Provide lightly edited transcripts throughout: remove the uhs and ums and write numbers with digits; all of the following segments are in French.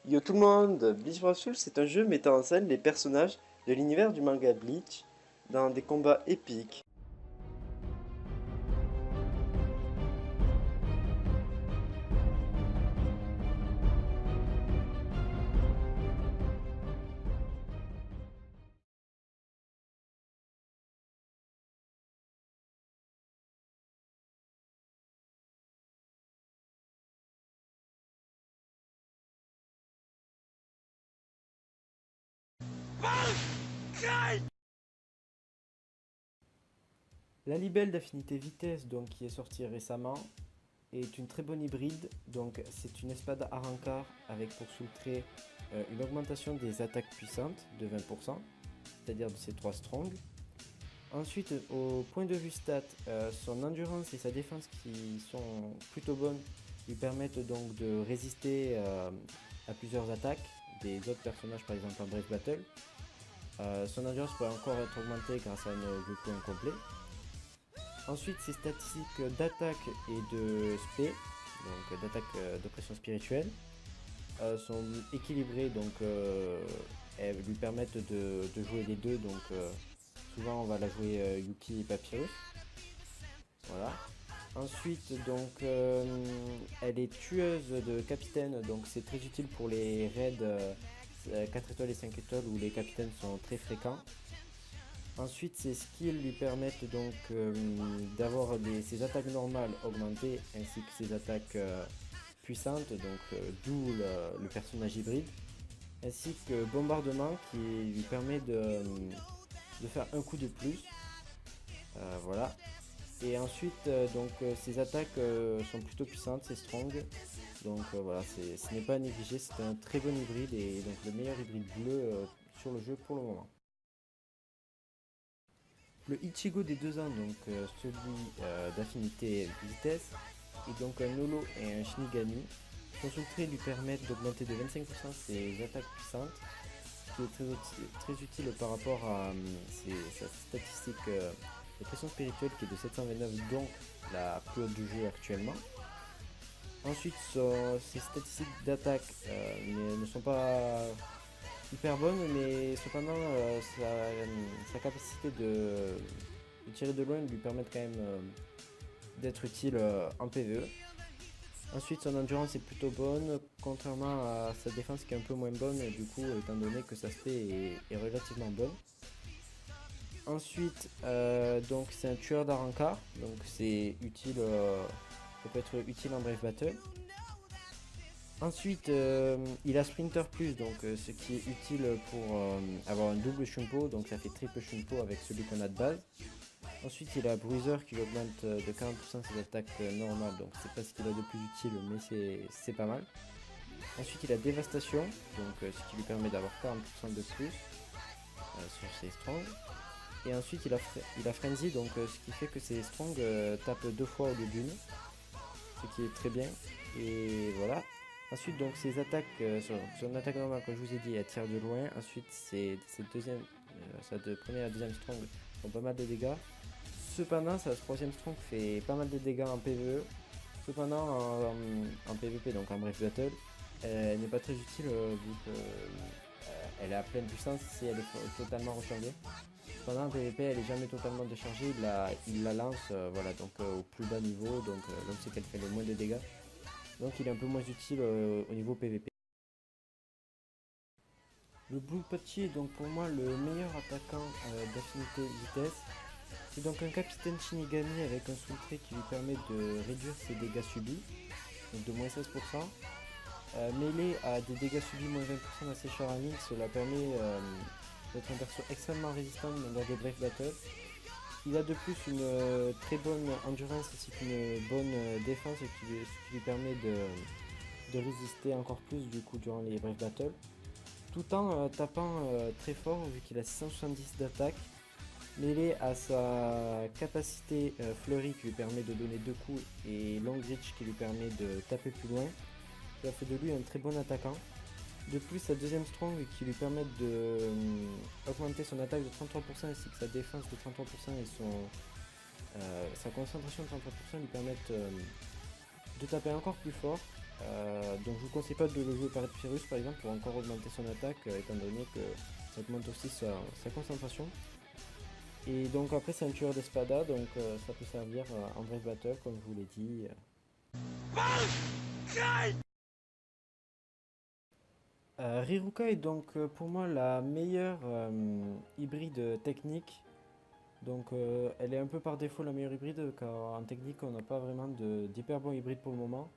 Yo tout le monde, Bleach Brave Soul c'est un jeu mettant en scène les personnages de l'univers du manga Bleach dans des combats épiques. La libelle d'affinité vitesse donc qui est sortie récemment est une très bonne hybride, donc c'est une espada Arrancar avec pour sous-trait une augmentation des attaques puissantes de 20%, c'est-à-dire de ses 3 strong. Ensuite, au point de vue stat, son endurance et sa défense qui sont plutôt bonnes lui permettent donc de résister à plusieurs attaques des autres personnages, par exemple en Brave Battle. Son endurance peut encore être augmentée grâce à un Goku incomplet. Ensuite, ses statistiques d'attaque et de SP, donc d'attaque de pression spirituelle, sont équilibrées, donc elles lui permettent de jouer les deux. Donc souvent, on va la jouer Yuki et Papyrus. Voilà. Ensuite, donc, elle est tueuse de capitaine, donc c'est très utile pour les raids 4 étoiles et 5 étoiles où les capitaines sont très fréquents. Ensuite, ses skills lui permettent donc d'avoir ses attaques normales augmentées ainsi que ses attaques puissantes, donc d'où le personnage hybride, ainsi que bombardement qui lui permet de faire un coup de plus. Voilà. Et ensuite, ses attaques sont plutôt puissantes, c'est strong. Donc voilà, ce n'est pas à négliger, c'est un très bon hybride et donc le meilleur hybride bleu sur le jeu pour le moment. Le Ichigo des 2 ans, donc celui d'affinité vitesse, est donc un Nolo et un Shinigami. Son sous-trait lui permettent d'augmenter de 25% ses attaques puissantes, ce qui est très utile par rapport à sa statistique de pression spirituelle qui est de 729, donc la plus haute du jeu actuellement. Ensuite, ses statistiques d'attaque ne sont pas hyper bonne, mais cependant sa capacité de tirer de loin lui permet quand même d'être utile en PvE. Ensuite, son endurance est plutôt bonne, contrairement à sa défense qui est un peu moins bonne, du coup, étant donné que sa spé est relativement bonne. Ensuite, donc c'est un tueur d'Arrancar, donc c'est utile, ça peut être utile en Brave Battle. Ensuite, il a Sprinter Plus, donc ce qui est utile pour avoir un double Shumpo, donc ça fait triple Shumpo avec celui qu'on a de base. Ensuite, il a Bruiser qui augmente de 40% ses attaques normales, donc c'est pas ce qu'il a de plus utile, mais c'est pas mal. Ensuite, il a Dévastation, donc ce qui lui permet d'avoir 40% de plus sur ses strong. Et ensuite, il a Frenzy, donc ce qui fait que ses strong tapent 2 fois au lieu d'une, ce qui est très bien. Et voilà. Ensuite, donc ses attaques, son attaque normale, comme je vous ai dit, elle tire de loin. Ensuite, sa première et deuxième strong font pas mal de dégâts. Cependant, sa troisième strong fait pas mal de dégâts en PvE. Cependant, en PvP, donc en Brave Battle, elle n'est pas très utile vu qu'elle est à pleine puissance si elle est totalement rechargée. Cependant, en PvP, elle est jamais totalement déchargée. Il la lance voilà, donc, au plus bas niveau, donc là où c'est qu'elle fait le moins de dégâts. Donc il est un peu moins utile au niveau PvP. Le Blue Patchy est donc pour moi le meilleur attaquant d'affinité vitesse. C'est donc un capitaine Shinigami avec un sous-trait qui lui permet de réduire ses dégâts subis, donc de moins 16%. Mêlé à des dégâts subis moins 20% dans ses chars à ligne, cela permet d'être un perso extrêmement résistant dans des Brave Battles. Il a de plus une très bonne endurance ainsi qu'une bonne défense, ce qui lui permet de résister encore plus du coup durant les Brave Battles, tout en tapant très fort vu qu'il a 670 d'attaque, mêlé à sa capacité fleurie qui lui permet de donner 2 coups et long reach qui lui permet de taper plus loin. Ça fait de lui un très bon attaquant. De plus, sa deuxième strong qui lui permet de augmenter son attaque de 33% ainsi que sa défense de 33% et sa concentration de 33% lui permettent de taper encore plus fort. Donc je vous conseille pas de le jouer par Epirus par exemple pour encore augmenter son attaque étant donné que ça augmente aussi sa concentration. Et donc après c'est un tueur d'espada donc ça peut servir en Brave Battle comme je vous l'ai dit. Riruka est donc pour moi la meilleure hybride technique. Donc elle est un peu par défaut la meilleure hybride car en technique on n'a pas vraiment d'hyper bon hybride pour le moment.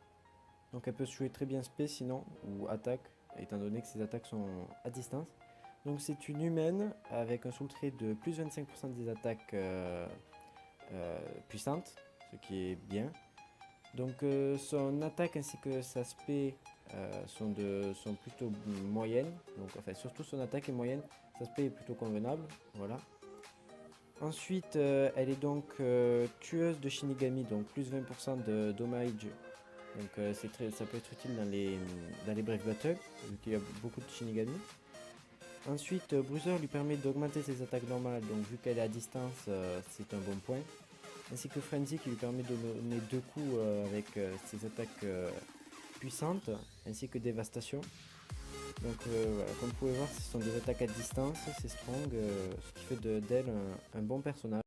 Donc elle peut se jouer très bien spé sinon, ou attaque, étant donné que ses attaques sont à distance. Donc c'est une humaine avec un soul trait de plus 25% des attaques puissantes, ce qui est bien. Donc son attaque ainsi que sa spé sont plutôt moyennes. Donc enfin surtout son attaque est moyenne, sa spé est plutôt convenable. Voilà. Ensuite elle est donc tueuse de Shinigami, donc plus 20% de dommage. Donc ça peut être utile dans les Brave Battle, vu qu'il y a beaucoup de Shinigami. Ensuite, Bruiser lui permet d'augmenter ses attaques normales, donc vu qu'elle est à distance, c'est un bon point. Ainsi que Frenzy qui lui permet de donner 2 coups avec ses attaques puissantes, ainsi que Dévastation. Donc voilà, comme vous pouvez voir, ce sont des attaques à distance, c'est strong, ce qui fait d'elle un bon personnage.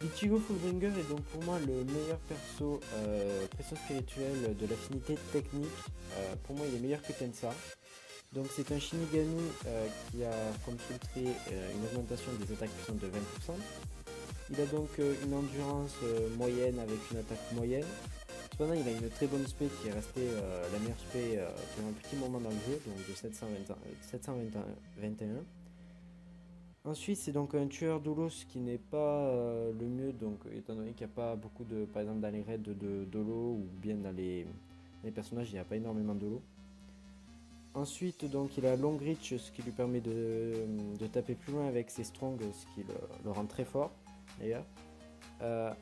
Ichigo Fullbringer est donc pour moi le meilleur perso pression spirituelle de l'affinité technique. Pour moi il est meilleur que Tensa. Donc c'est un Shinigami qui a comme soul trait une augmentation des attaques puissantes de 20%. Il a donc une endurance moyenne avec une attaque moyenne. Cependant il a une très bonne spé qui est restée la meilleure spé durant un petit moment dans le jeu, donc de 721. Ensuite, c'est donc un tueur d'Olos qui n'est pas le mieux, donc étant donné qu'il n'y a pas beaucoup de, par exemple dans les raids de Dolo ou bien dans les personnages, il n'y a pas énormément d'Olo. Ensuite, donc il a Long Reach, ce qui lui permet de taper plus loin avec ses Strong, ce qui le rend très fort d'ailleurs.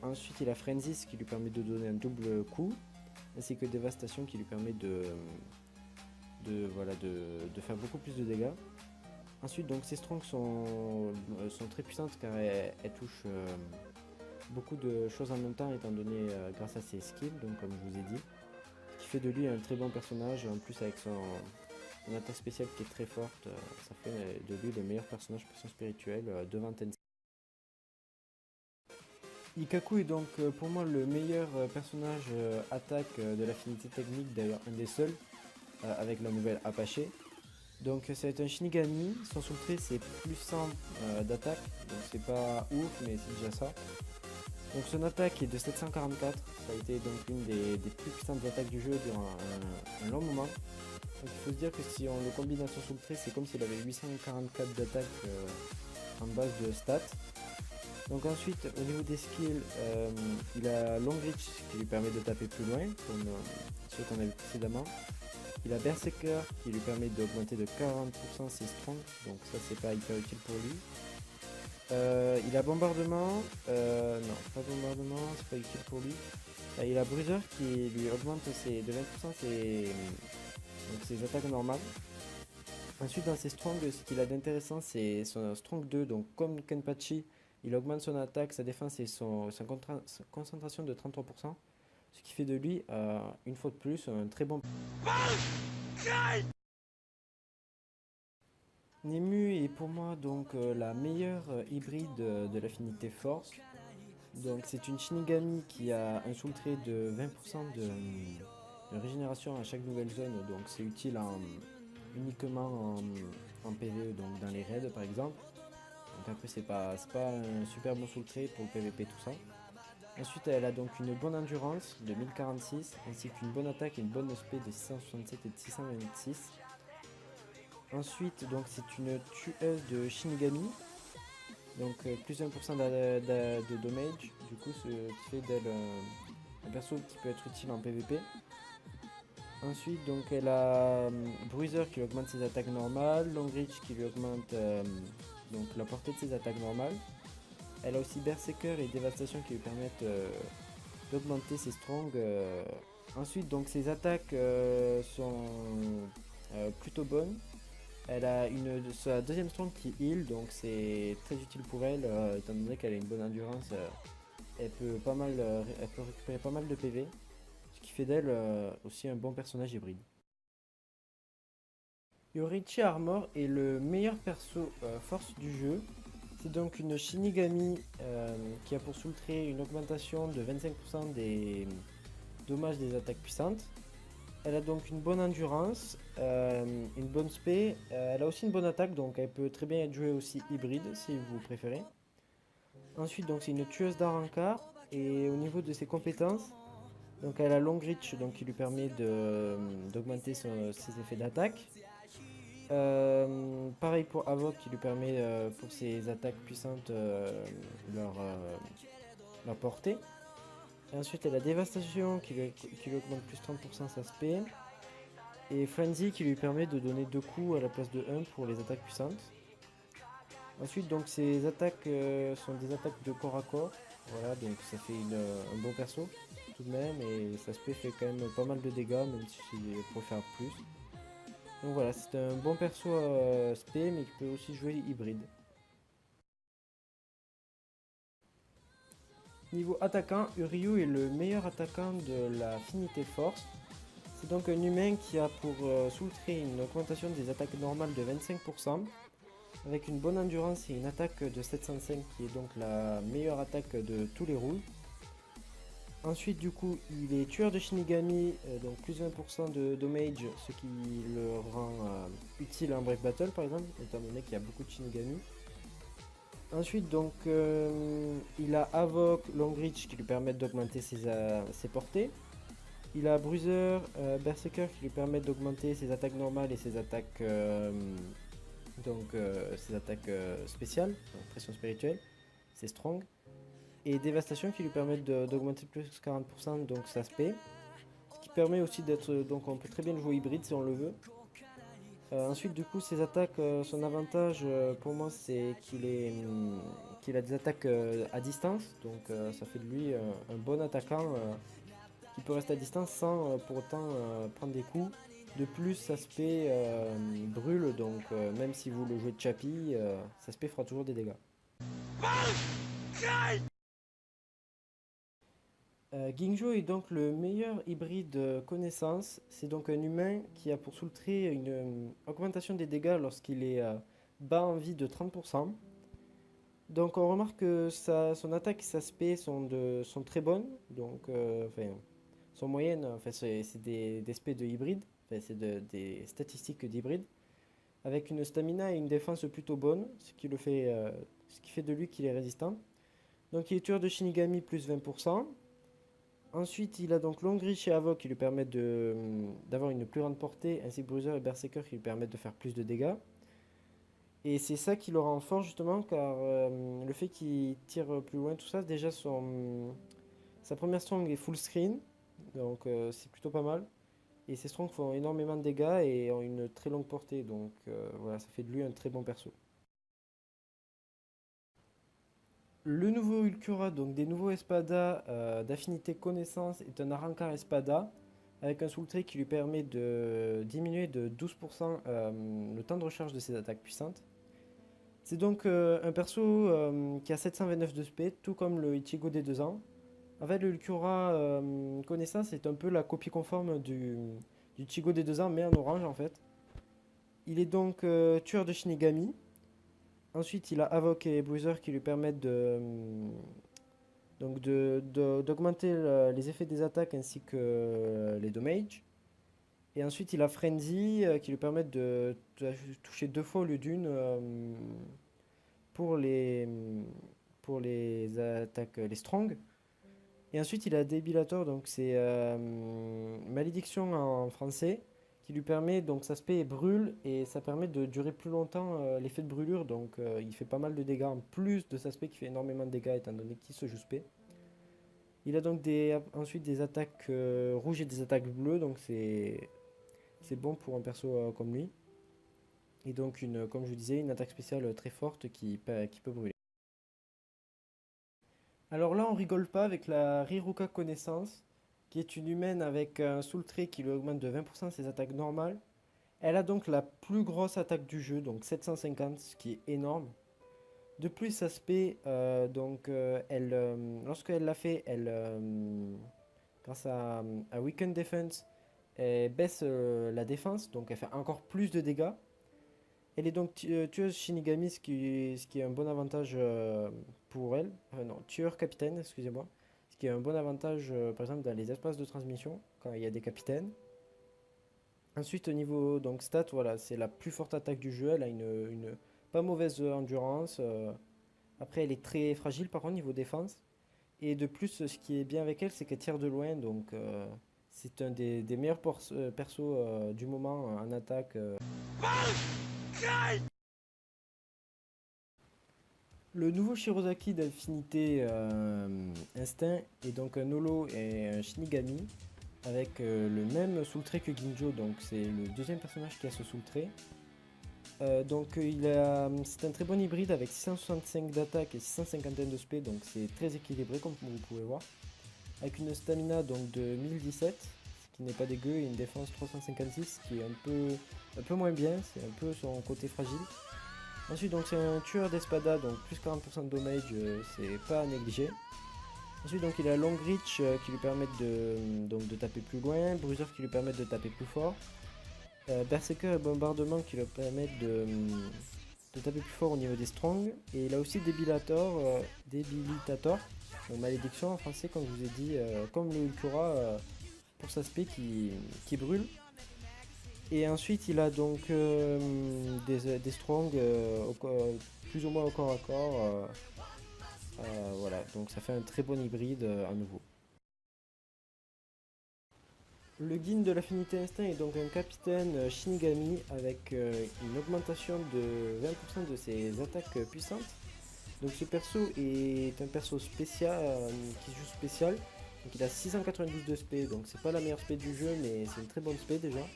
Ensuite, il a Frenzy, ce qui lui permet de donner un double coup, ainsi que Dévastation qui lui permet de faire beaucoup plus de dégâts. Ensuite, donc ces strongs sont très puissantes car elles touchent beaucoup de choses en même temps étant donné grâce à ses skills, donc comme je vous ai dit. Ce qui fait de lui un très bon personnage, en plus avec son attaque spéciale qui est très forte, ça fait de lui le meilleur personnage pression spirituelle devant Tensei. Ikaku est donc pour moi le meilleur personnage attaque de l'affinité technique, d'ailleurs un des seuls, avec la nouvelle Apache. Donc ça va être un Shinigami, son soul trait c'est plus 100 d'attaque, donc c'est pas ouf mais c'est déjà ça. Donc son attaque est de 744, ça a été donc l'une des plus puissantes attaques du jeu durant un long moment. Donc il faut se dire que si on le combine à son soul trait, c'est comme s'il avait 844 d'attaque en base de stats. Donc ensuite au niveau des skills, il a Long Reach qui lui permet de taper plus loin, comme ceux qu'on a vu précédemment. Il a Berserker qui lui permet d'augmenter de 40% ses strong, donc ça c'est pas hyper utile pour lui. Il a Bombardement, non pas Bombardement, c'est pas utile pour lui. Il a Bruiser qui lui augmente de 20% ses attaques normales. Ensuite dans ses strong, ce qu'il a d'intéressant c'est son strong 2, donc comme Kenpachi, il augmente son attaque, sa défense et sa concentration de 33%. Ce qui fait de lui, une fois de plus, un très bon. Nemu est pour moi donc la meilleure hybride de l'affinité force. Donc c'est une Shinigami qui a un soul trait de 20% de régénération à chaque nouvelle zone. Donc c'est utile uniquement en PvE, donc dans les raids par exemple. Donc après c'est pas un super bon soul trait pour le PvP tout ça. Ensuite, elle a donc une bonne endurance de 1046, ainsi qu'une bonne attaque et une bonne SP de 667 et de 626. Ensuite, donc c'est une tueuse de Shinigami, donc plus 1% de damage, du coup ce qui fait d'elle un perso qui peut être utile en PvP. Ensuite, donc elle a Bruiser qui lui augmente ses attaques normales, Long Reach qui lui augmente donc la portée de ses attaques normales. Elle a aussi Berserker et Dévastation qui lui permettent d'augmenter ses strong. Ensuite, donc ses attaques sont plutôt bonnes. Elle a sa deuxième strong qui heal, donc c'est très utile pour elle, étant donné qu'elle a une bonne endurance. Elle peut récupérer pas mal de PV, ce qui fait d'elle aussi un bon personnage hybride. Yorichi Armor est le meilleur perso force du jeu. C'est donc une Shinigami qui a pour soul trait une augmentation de 25% des dommages des attaques puissantes. Elle a donc une bonne endurance, une bonne spé, elle a aussi une bonne attaque, donc elle peut très bien être jouée aussi hybride si vous préférez. Ensuite, donc c'est une tueuse d'Arrancar, et au niveau de ses compétences, donc elle a Long Reach, donc qui lui permet d'augmenter ses effets d'attaque. Pareil pour Avoc qui lui permet pour ses attaques puissantes leur portée. Et ensuite elle a Dévastation qui lui augmente plus 30% sa spé. Et Frenzy qui lui permet de donner 2 coups à la place de 1 pour les attaques puissantes. Ensuite donc ses attaques sont des attaques de corps à corps. Voilà, donc ça fait un bon perso tout de même, et sa spé fait quand même pas mal de dégâts, même si elle pourrait faire plus. Donc voilà, c'est un bon perso spé, mais qui peut aussi jouer hybride. Niveau attaquant, Uryu est le meilleur attaquant de la Affinité Force. C'est donc un humain qui a pour soul trait une augmentation des attaques normales de 25%, avec une bonne endurance et une attaque de 705 qui est donc la meilleure attaque de tous les rôles. Ensuite du coup il est tueur de Shinigami, donc plus 20% de damage, ce qui le rend utile en break battle par exemple, étant donné qu'il y a beaucoup de Shinigami. Ensuite donc il a Avoc, Long Reach qui lui permettent d'augmenter ses portées. Il a Bruiser, Berserker qui lui permettent d'augmenter ses attaques normales et ses attaques spéciales, donc pression spirituelle, c'est strong. Et Dévastation qui lui permettent d'augmenter plus 40% donc sa spé. Ce qui permet aussi d'être, donc on peut très bien le jouer hybride si on le veut. Ensuite du coup ses attaques, son avantage pour moi c'est qu'il a des attaques à distance, donc ça fait de lui un bon attaquant qui peut rester à distance sans pour autant prendre des coups. De plus sa spé brûle, donc même si vous le jouez de Chappie, sa spé fera toujours des dégâts. Gingjo est donc le meilleur hybride connaissance. C'est donc un humain qui a pour soul trait une augmentation des dégâts lorsqu'il est bas en vie de 30%. Donc on remarque que son attaque et sa spé sont très bonnes, donc sont moyennes, enfin c'est des spés de hybride, enfin des statistiques d'hybride, avec une stamina et une défense plutôt bonne, ce qui fait de lui qu'il est résistant. Donc il est tueur de Shinigami plus 20%. Ensuite, il a donc Long Reach et Avoc qui lui permettent d'avoir une plus grande portée, ainsi que Bruiser et Berserker qui lui permettent de faire plus de dégâts. Et c'est ça qui le rend fort justement, car le fait qu'il tire plus loin, tout ça, déjà sa première strong est full screen, donc c'est plutôt pas mal. Et ses strongs font énormément de dégâts et ont une très longue portée, donc voilà, ça fait de lui un très bon perso. Le nouveau Ulcura, donc des nouveaux Espada d'affinité connaissance, est un Arrancar Espada avec un soul trait qui lui permet de diminuer de 12% le temps de recharge de ses attaques puissantes. C'est donc un perso qui a 729 de spé, tout comme le Ichigo des 2 ans. En fait, le Ulcura connaissance est un peu la copie conforme du Ichigo des 2 ans, mais en orange en fait. Il est donc tueur de Shinigami. Ensuite, il a Avoc et Bruiser qui lui permettent d'augmenter les effets des attaques ainsi que les dommages. Et ensuite, il a Frenzy qui lui permettent de toucher 2 fois au lieu d'une pour pour les attaques, les strong. Et ensuite, il a Débilator, donc c'est malédiction en français, qui lui permet, donc sa spé brûle et ça permet de durer plus longtemps l'effet de brûlure, donc il fait pas mal de dégâts en plus de sa spé qui fait énormément de dégâts étant donné qu'il se joue spé. Il a donc ensuite des attaques rouges et des attaques bleues, donc c'est bon pour un perso comme lui. Et donc, comme je vous disais, une attaque spéciale très forte qui peut brûler. Alors là, on rigole pas avec la Riruka Connaissance, qui est une humaine avec un soul trait qui lui augmente de 20% ses attaques normales. Elle a donc la plus grosse attaque du jeu, donc 750, ce qui est énorme. De plus, sa spé, lorsqu'elle l'a fait, grâce à Weaken Defense, elle baisse la défense, donc elle fait encore plus de dégâts. Elle est donc tueuse Shinigami, ce qui est un bon avantage pour elle. Non, tueur capitaine, excusez-moi. Ce qui est un bon avantage, par exemple, dans les espaces de transmission, quand il y a des capitaines. Ensuite, au niveau donc, stats, voilà, c'est la plus forte attaque du jeu. Elle a une pas mauvaise endurance. Après, elle est très fragile, par contre, niveau défense. Et de plus, ce qui est bien avec elle, c'est qu'elle tire de loin. Donc, c'est un des meilleurs persos du moment en attaque. Le nouveau Shirozaki d'Infinité Instinct est donc un Holo et un Shinigami avec le même soul trait que Ginjo, donc c'est le deuxième personnage qui a ce soul trait. C'est un très bon hybride avec 665 d'attaque et 651 de spé, donc c'est très équilibré comme vous pouvez voir. Avec une stamina donc de 1017, ce qui n'est pas dégueu, et une défense 356 qui est un peu moins bien, c'est un peu son côté fragile. Ensuite, donc c'est un tueur d'espada, donc plus 40% de damage, c'est pas à négliger. Ensuite, donc il a long reach qui lui permettent de taper plus loin, bruiser qui lui permettent de taper plus fort, berserker et bombardement qui lui permettent de taper plus fort au niveau des strong, et il a aussi débilitator, donc malédiction en français, comme je vous ai dit, comme le Ultura pour sa spé qui brûle. Et ensuite, il a donc des strong plus ou moins au corps à corps. Voilà, donc ça fait un très bon hybride à nouveau. Le Guin de l'Affinité Instinct est donc un capitaine Shinigami avec une augmentation de 20% de ses attaques puissantes. Donc ce perso est un perso spécial qui joue spécial. Donc il a 692 de spé, donc c'est pas la meilleure spé du jeu, mais c'est une très bonne spé déjà.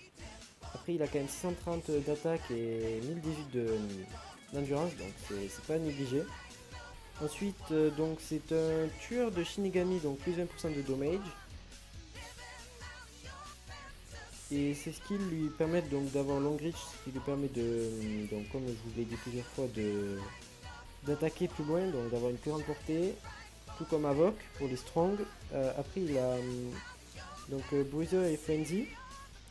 Après, il a quand même 630 d'attaque et 1018 d'endurance, donc c'est pas négligé. Ensuite, donc c'est un tueur de Shinigami, donc plus 20% de damage. Et ses skills lui permettent donc d'avoir long reach, ce qui lui permet de, donc comme je vous l'ai dit plusieurs fois, d'attaquer plus loin, donc d'avoir une plus grande portée, tout comme Avoc pour les strong. Après, il a donc Bruiser et Frenzy.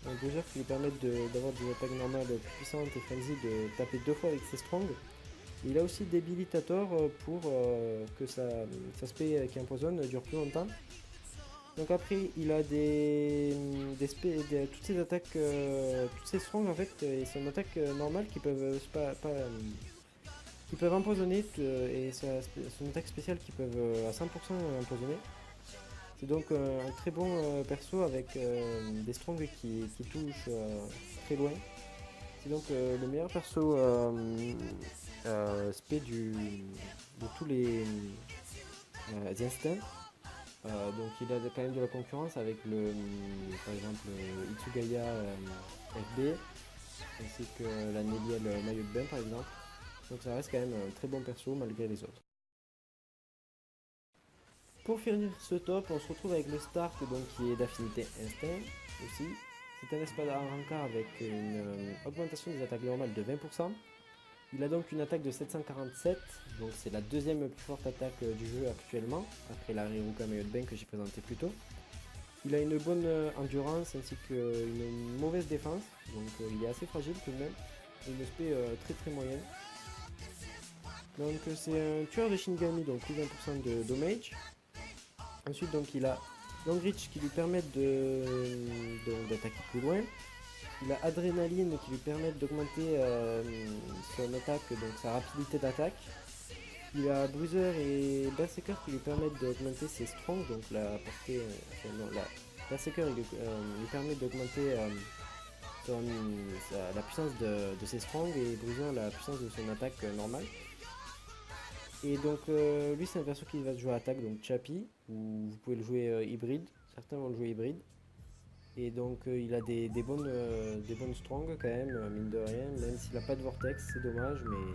Un bruiser qui lui permettent d'avoir des attaques normales plus puissantes et Frenzy de taper 2 fois avec ses strong. Et il a aussi Débilitator pour que sa spé qui empoisonne dure plus longtemps. Donc après il a toutes ses attaques, toutes ses strongs en fait, et son attaque normale qui peuvent qui peuvent empoisonner et son attaque spéciale qui peuvent à 100% empoisonner. C'est donc un très bon perso avec des strongs qui touchent très loin. C'est donc le meilleur perso spé de tous les instincts. Donc il a quand même de la concurrence avec par exemple Itsugaya FB ainsi que la Néliel Maillot de Bain par exemple. Donc ça reste quand même un très bon perso malgré les autres. Pour finir ce top, on se retrouve avec le Stark donc, qui est d'affinité instinct aussi. C'est un espada Arrancar avec une augmentation des attaques normales de 20%. Il a donc une attaque de 747, donc c'est la deuxième plus forte attaque du jeu actuellement, après la Riruka Maillot de Bain que j'ai présenté plus tôt. Il a une bonne endurance ainsi qu'une mauvaise défense, donc il est assez fragile tout de même, et une spé très moyenne. Donc c'est un tueur de Shinigami, donc plus 20% de damage. Ensuite donc il a Long Reach qui lui permet d'attaquer plus loin. Il a Adrénaline qui lui permet d'augmenter son attaque, donc sa rapidité d'attaque. Il a Bruiser et Berserker qui lui permettent d'augmenter ses strong, donc la portée. Berserker lui permet d'augmenter la puissance de ses strong et Bruiser la puissance de son attaque normale. Et donc lui c'est un perso qui va jouer attaque, donc Chappie, ou vous pouvez le jouer hybride, certains vont le jouer hybride. Et donc il a des bonnes strong quand même, mine de rien, même s'il n'a pas de vortex, c'est dommage, mais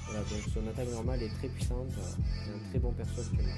voilà, donc son attaque normale est très puissante, c'est un très bon perso actuellement.